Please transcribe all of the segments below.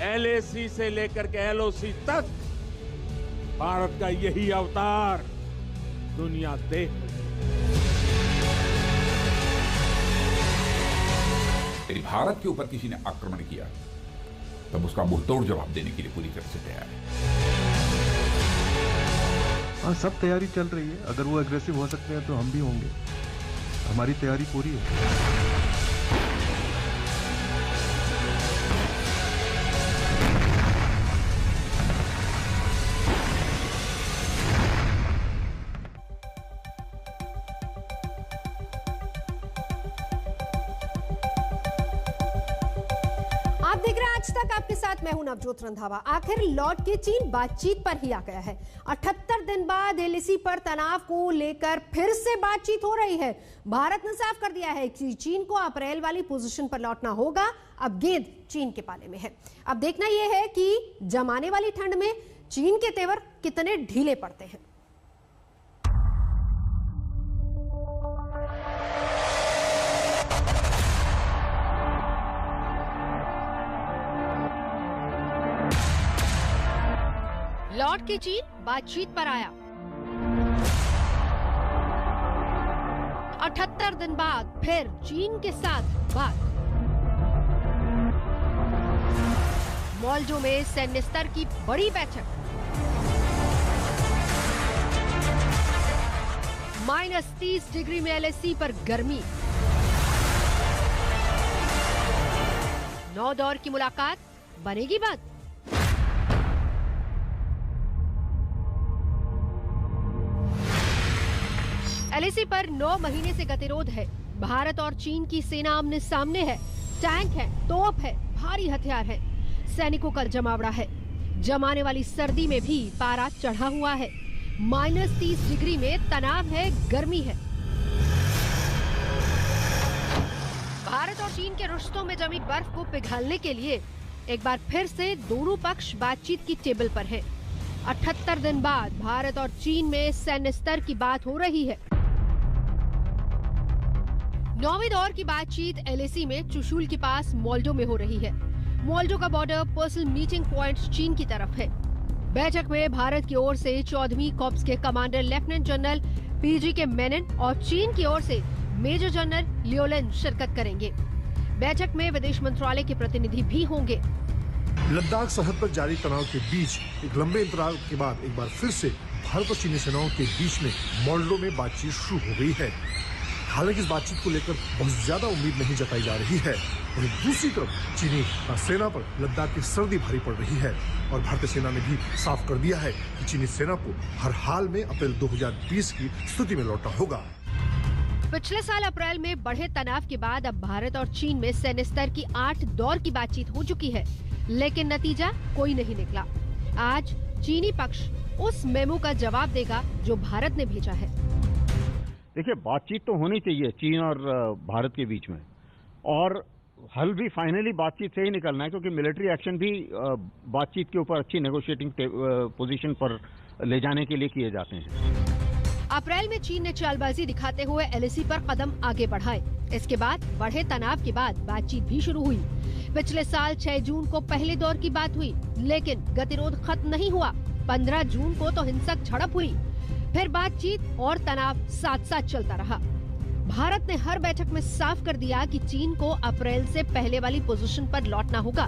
LAC से लेकर के LOC तक भारत का यही अवतार दुनिया देख रही है। यदि भारत के ऊपर किसी ने आक्रमण किया तब उसका मुंहतोड़ जवाब देने के लिए पूरी तरह से तैयार है। हाँ, सब तैयारी चल रही है। अगर वो एग्रेसिव हो सकते हैं तो हम भी होंगे। हमारी तैयारी पूरी है। आप देख रहे हैं आज तक, आपके साथ मैं हूं नवजोत रंधावा। आखिर लौट के चीन बातचीत पर ही आ गया है। 78 दिन बाद LAC पर तनाव को लेकर फिर से बातचीत हो रही है। भारत ने साफ कर दिया है कि चीन को अप्रैल वाली पोजीशन पर लौटना होगा। अब गेंद चीन के पाले में है। अब देखना यह है कि जमाने वाली ठंड में चीन के तेवर कितने ढीले पड़ते हैं। लौट के चीन बातचीत पर आया। 78 दिन बाद फिर चीन के साथ बात। मॉल्जो में सैन्य स्तर की बड़ी बैठक। -30 डिग्री में LAC पर गर्मी। 9 दौर की मुलाकात, बनेगी बात। LAC पर 9 महीने से गतिरोध है। भारत और चीन की सेना आमने सामने है। टैंक है, तोप है, भारी हथियार है, सैनिकों का जमावड़ा है। जमाने वाली सर्दी में भी पारा चढ़ा हुआ है। -30 डिग्री में तनाव है, गर्मी है। भारत और चीन के रिश्तों में जमी बर्फ को पिघलने के लिए एक बार फिर से दोनों पक्ष बातचीत की टेबल पर हैं। 78 दिन बाद भारत और चीन में सैन्य स्तर की बात हो रही है। 9वीं दौर की बातचीत LAC में चुशूल के पास मॉल्डो में हो रही है। मॉल्डो का बॉर्डर पर्सनल मीटिंग पॉइंट चीन की तरफ है। बैठक में भारत की ओर से 14वीं कॉर्प्स के कमांडर लेफ्टिनेंट जनरल PG के मेनन और चीन की ओर से मेजर जनरल लियोलन शिरकत करेंगे। बैठक में विदेश मंत्रालय के प्रतिनिधि भी होंगे। लद्दाख सरहद पर जारी तनाव के बीच एक लंबे अंतराल के बाद एक बार फिर से भारत और चीनी सेनाओं के बीच में मॉल्डो में बातचीत शुरू हो गई है। हालांकि इस बातचीत को लेकर बहुत ज्यादा उम्मीद नहीं जताई जा रही है। और दूसरी तरफ चीनी सेना पर लद्दाख की सर्दी भारी पड़ रही है और भारतीय सेना ने भी साफ कर दिया है कि चीनी सेना को हर हाल में अप्रैल 2020 की स्थिति में लौटना होगा। पिछले साल अप्रैल में बढ़े तनाव के बाद अब भारत और चीन में सैन्य स्तर की 8 दौर की बातचीत हो चुकी है, लेकिन नतीजा कोई नहीं निकला। आज चीनी पक्ष उस मेमो का जवाब देगा जो भारत ने भेजा है। देखिए, बातचीत तो होनी चाहिए चीन और भारत के बीच में, और हल भी फाइनली बातचीत से ही निकलना है, क्योंकि मिलिट्री एक्शन भी बातचीत के ऊपर अच्छी नेगोशिएटिंग पोजीशन पर ले जाने के लिए किए जाते हैं। अप्रैल में चीन ने चालबाजी दिखाते हुए LAC पर कदम आगे बढ़ाए। इसके बाद बढ़े तनाव के बाद बातचीत भी शुरू हुई। पिछले साल 6 जून को पहले दौर की बात हुई, लेकिन गतिरोध खत्म नहीं हुआ। 15 जून को तो हिंसक झड़प हुई। फिर बातचीत और तनाव साथ साथ चलता रहा। भारत ने हर बैठक में साफ कर दिया कि चीन को अप्रैल से पहले वाली पोजीशन पर लौटना होगा।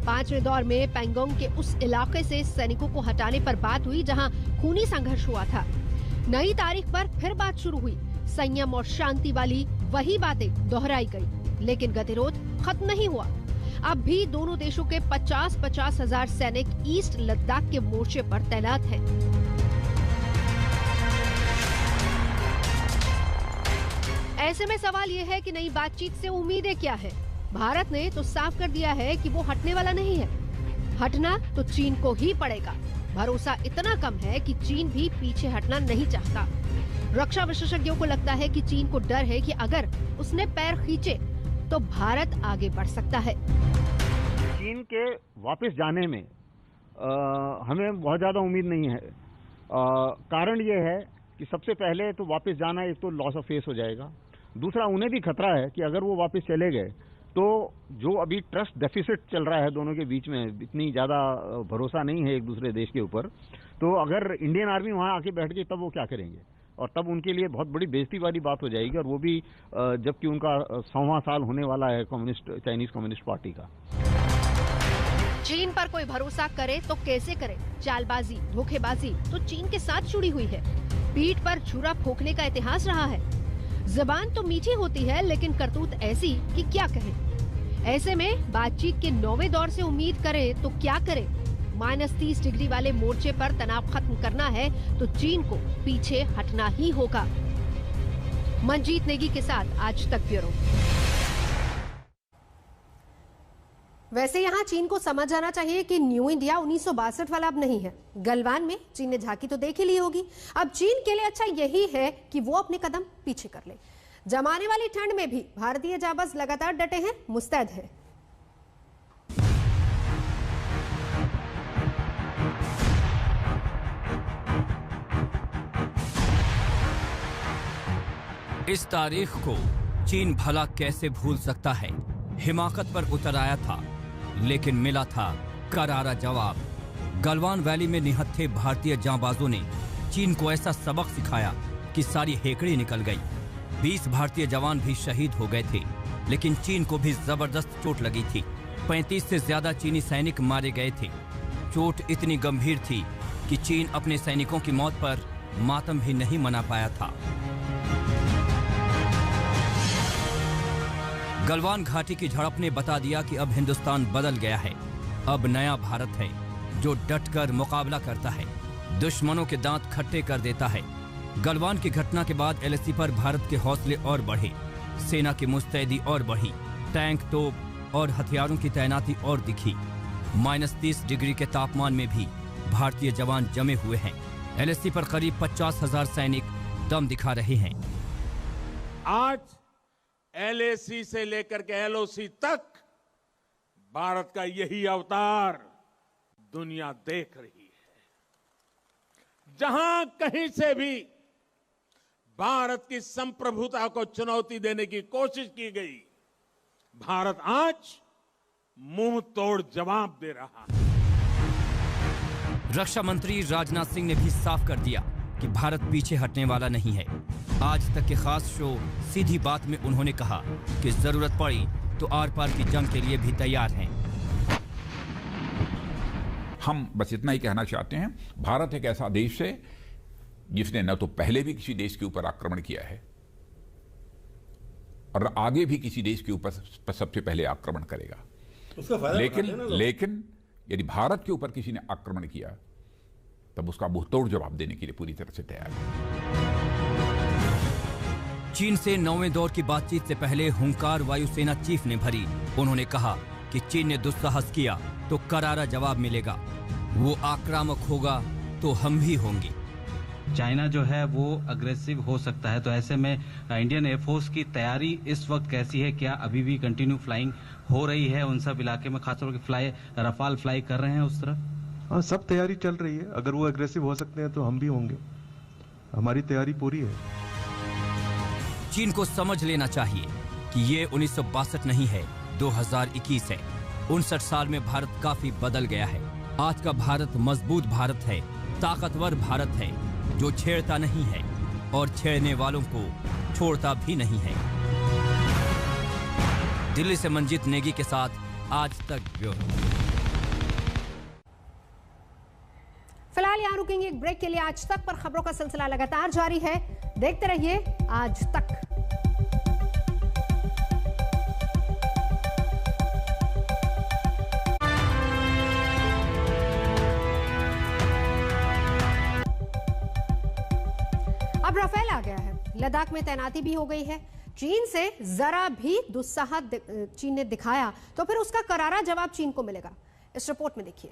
5वें दौर में पैंगोंग के उस इलाके से सैनिकों को हटाने पर बात हुई जहां खूनी संघर्ष हुआ था। नई तारीख पर फिर बात शुरू हुई। संयम और शांति वाली वही बातें दोहराई गई, लेकिन गतिरोध खत्म नहीं हुआ। अब भी दोनों देशों के 50-50 हजार सैनिक ईस्ट लद्दाख के मोर्चे पर तैनात हैं। ऐसे में सवाल यह है कि नई बातचीत से उम्मीदें क्या है। भारत ने तो साफ कर दिया है कि वो हटने वाला नहीं है। हटना तो चीन को ही पड़ेगा। भरोसा इतना कम है कि चीन भी पीछे हटना नहीं चाहता। रक्षा विशेषज्ञों को लगता है कि चीन को डर है कि अगर उसने पैर खींचे तो भारत आगे बढ़ सकता है। चीन के वापस जाने में हमें बहुत ज्यादा उम्मीद नहीं है। कारण ये है कि सबसे पहले तो वापस जाना एक तो लॉस ऑफ फेस हो जाएगा। दूसरा, उन्हें भी खतरा है कि अगर वो वापस चले गए तो जो अभी ट्रस्ट डेफिसिट चल रहा है दोनों के बीच में, इतनी ज़्यादा भरोसा नहीं है एक दूसरे देश के ऊपर, तो अगर इंडियन आर्मी वहाँ आके बैठ गई तब वो क्या करेंगे, और तब उनके लिए बहुत बड़ी बेइज्जती वाली बात हो जाएगी, और वो भी जबकि उनका 100वां साल होने वाला है चाइनीज कम्युनिस्ट पार्टी का। चीन पर कोई भरोसा करे तो कैसे करे? चालबाजी, धोखेबाजी तो चीन के साथ जुड़ी हुई है। पीठ पर छुरा फोकने का इतिहास रहा है। जबान तो मीठी होती है, लेकिन करतूत ऐसी कि क्या कहें। ऐसे में बातचीत के 9वें दौर से उम्मीद करे तो क्या करे? -30 डिग्री वाले मोर्चे पर तनाव खत्म करना है तो चीन को पीछे हटना ही होगा। मंजीत नेगी के साथ आज तक ब्यूरो। वैसे यहाँ चीन को समझ आना चाहिए कि न्यू इंडिया 1962 वाला अब नहीं है। गलवान में चीन ने झांकी तो देख ही ली होगी। अब चीन के लिए अच्छा यही है कि वो अपने कदम पीछे कर ले। जमाने वाली ठंड में भी भारतीय जाबाज लगातार डटे हैं, मुस्तैद हैं। इस तारीख को चीन भला कैसे भूल सकता है। हिमाकत पर उतर आया था, लेकिन मिला था करारा जवाब। गलवान वैली में निहत्थे भारतीय जांबाजों ने चीन को ऐसा सबक सिखाया कि सारी हेकड़ी निकल गई। 20 भारतीय जवान भी शहीद हो गए थे, लेकिन चीन को भी जबरदस्त चोट लगी थी। 35 से ज्यादा चीनी सैनिक मारे गए थे। चोट इतनी गंभीर थी कि चीन अपने सैनिकों की मौत पर मातम भी नहीं मना पाया था। गलवान घाटी की झड़प ने बता दिया कि अब हिंदुस्तान बदल गया है। अब नया भारत है जो डटकर मुकाबला करता है, दुश्मनों के दांत खट्टे कर देता है। गलवान की घटना के बाद एलएसी पर भारत के हौसले और बढ़े, सेना की मुस्तैदी और बढ़ी, टैंक, तोप और हथियारों की तैनाती और दिखी। -30 डिग्री के तापमान में भी भारतीय जवान जमे हुए हैं। एलएसी पर करीब 50,000 सैनिक दम दिखा रहे हैं। आज एलएसी से लेकर के एलओसी तक भारत का यही अवतार दुनिया देख रही है। जहां कहीं से भी भारत की संप्रभुता को चुनौती देने की कोशिश की गई, भारत आज मुंह तोड़ जवाब दे रहा है। रक्षा मंत्री राजनाथ सिंह ने भी साफ कर दिया कि भारत पीछे हटने वाला नहीं है। आज तक के खास शो सीधी बात में उन्होंने कहा कि जरूरत पड़ी तो आर पार की जंग के लिए भी तैयार हैं। हम बस इतना ही कहना चाहते हैं, भारत एक ऐसा देश है जिसने न तो पहले भी किसी देश के ऊपर आक्रमण किया है और आगे भी किसी देश के ऊपर सबसे पहले आक्रमण करेगा। लेकिन यदि भारत के ऊपर किसी ने आक्रमण किया तब उसका मुंहतोड़ जवाब देने के लिए पूरी तरह से तैयार है। चीन से 9वें दौर की बातचीत से पहले हुंकार वायुसेना चीफ ने भरी। उन्होंने कहा कि चीन ने दुस्साहस किया तो करारा जवाब मिलेगा, वो आक्रामक होगा तो हम भी होंगे। चाइना जो है वो अग्रेसिव हो सकता है, तो ऐसे में इंडियन एयरफोर्स की तैयारी इस वक्त कैसी है? क्या अभी भी कंटिन्यू फ्लाइंग हो रही है उन सब इलाके में, खासतौर पर रफाल फ्लाई कर रहे हैं उस तरफ? हाँ, सब तैयारी चल रही है। अगर वो एग्रेसिव हो सकते हैं तो हम भी होंगे। हमारी तैयारी पूरी है। चीन को समझ लेना चाहिए कि ये 1962 नहीं है, 2021 है। 59 साल में भारत काफी बदल गया है। आज का भारत मजबूत भारत है, ताकतवर भारत है जो छेड़ता नहीं है और छेड़ने वालों को छोड़ता भी नहीं है। दिल्ली से मंजीत नेगी के साथ आज तक ब्यूरो। फिलहाल यहाँ रुकेंगे एक ब्रेक के लिए। आज तक पर खबरों का सिलसिला लगातार जारी है, देखते रहिए आज तक। अब राफेल आ गया है, लद्दाख में तैनाती भी हो गई है। चीन से जरा भी दुस्साहस चीन ने दिखाया तो फिर उसका करारा जवाब चीन को मिलेगा। इस रिपोर्ट में देखिए।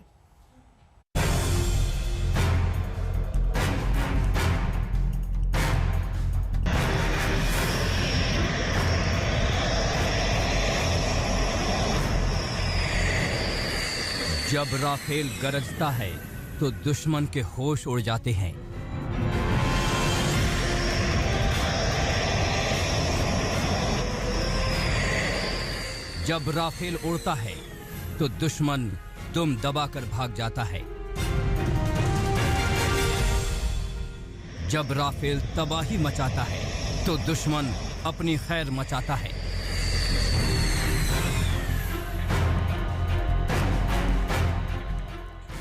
जब राफेल गरजता है तो दुश्मन के होश उड़ जाते हैं। जब राफेल उड़ता है तो दुश्मन दुम दबाकर भाग जाता है। जब राफेल तबाही मचाता है तो दुश्मन अपनी खैर मचाता है।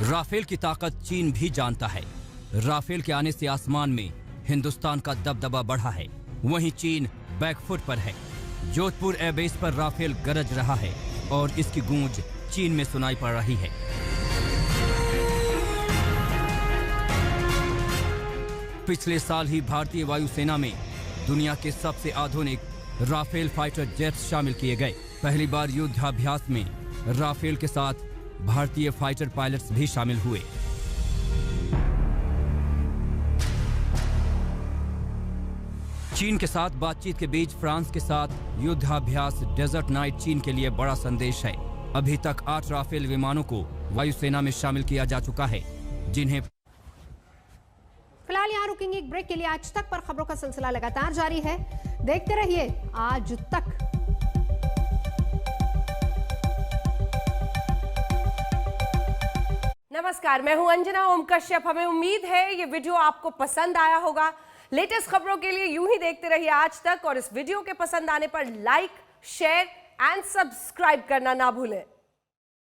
राफेल की ताकत चीन भी जानता है। राफेल के आने से आसमान में हिंदुस्तान का दबदबा बढ़ा है, वहीं चीन बैकफुट पर है। जोधपुर एयरबेस पर राफेल गरज रहा है और इसकी गूंज चीन में सुनाई पड़ रही है। पिछले साल ही भारतीय वायुसेना में दुनिया के सबसे आधुनिक राफेल फाइटर जेट्स शामिल किए गए। पहली बार युद्धाभ्यास में राफेल के साथ भारतीय फाइटर पायलट्स भी शामिल हुए। चीन के साथ बातचीत के बीच फ्रांस के साथ युद्धाभ्यास डेजर्ट नाइट चीन के लिए बड़ा संदेश है। अभी तक 8 राफेल विमानों को वायुसेना में शामिल किया जा चुका है, जिन्हें फिलहाल यहाँ रुकेंगे एक ब्रेक के लिए। आज तक पर खबरों का सिलसिला लगातार जारी है, देखते रहिए आज तक। नमस्कार, मैं हूं अंजना ओम कश्यप। हमें उम्मीद है ये वीडियो आपको पसंद आया होगा। लेटेस्ट खबरों के लिए यूं ही देखते रहिए आज तक, और इस वीडियो के पसंद आने पर लाइक, शेयर एंड सब्सक्राइब करना ना भूलें।